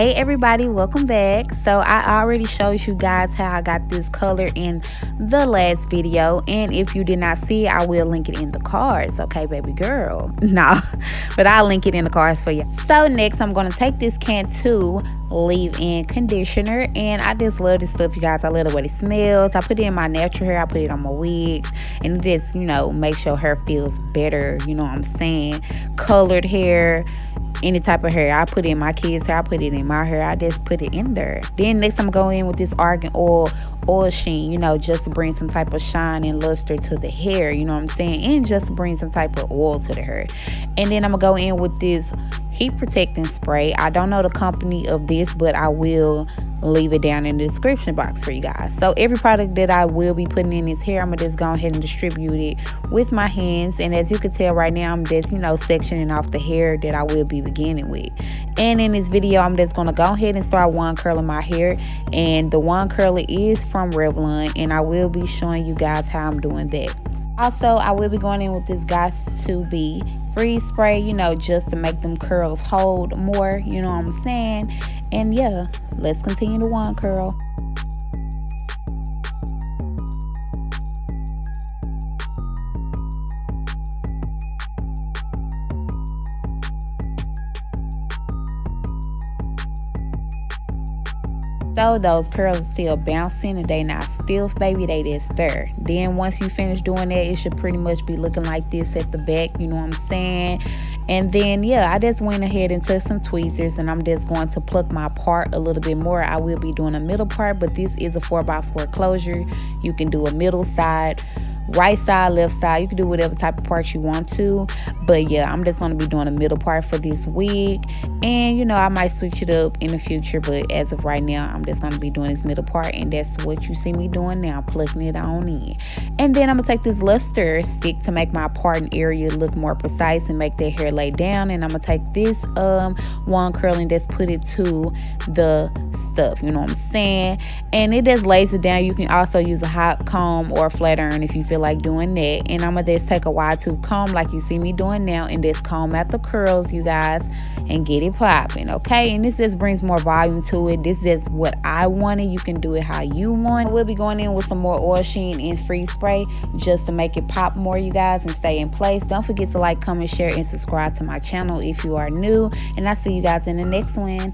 Hey everybody, welcome back. So I already showed you guys how I got this color in the last video, and if you did not see it, I will link it in the cards. Okay, baby girl. No, but I'll link it in the cards for you. So next I'm going to take this Cantu leave-in conditioner, and I just love this stuff, you guys. I love the way it smells. I put it in my natural hair, I put it on my wigs, and it just, makes your hair feels better, you know what I'm saying? Colored hair, any type of hair. I put it in my kids' hair, I put it in my hair, I just put it in there. Then next I'm going in with this argan oil sheen, just to bring some type of shine and luster to the hair, you know what I'm saying, and just to bring some type of oil to the hair. And then I'm gonna go in with this heat protecting spray. I don't know the company of this, but I will leave it down in the description box for you guys. So every product that I will be putting in this hair, I'm gonna just go ahead and distribute it with my hands. And as you can tell right now, I'm just sectioning off the hair that I will be beginning with. And in this video, I'm just gonna go ahead and start wand curling my hair, and the wand curler is from Revlon, and I will be showing you guys how I'm doing that. Also, I will be going in with this Got to Be freeze spray, just to make them curls hold more, you know what I'm saying. And yeah, let's continue to wand curl. So those curls are still bouncing and they not stiff, baby, they just stir. Then once you finish doing that, it should pretty much be looking like this at the back, you know what I'm saying. And then yeah, I just went ahead and took some tweezers, and I'm just going to pluck my part a little bit more. I will be doing a middle part, but this is a 4x4 closure. You can do a middle side, right side, left side. You can do whatever type of part you want to, but yeah, I'm just going to be doing a middle part for this wig. And I might switch it up in the future, but as of right now, I'm just going to be doing this middle part, and that's what you see me doing now, plucking it on in. And then I'm gonna take this luster stick to make my parting area look more precise and make that hair lay down. And I'm gonna take this wand curl and just put it to the stuff, you know what I'm saying, and it just lays it down. You can also use a hot comb or a flat iron if you feel like doing that. And I'm gonna just take a wide tooth comb like you see me doing now, and just comb out the curls, you guys, and get it popping. Okay, and this just brings more volume to it. This is what I wanted. You can do it how you want. We'll be going in with some more oil sheen and freeze spray just to make it pop more, you guys, and stay in place. Don't forget to like, comment, share, and subscribe to my channel if you are new, and I'll see you guys in the next one.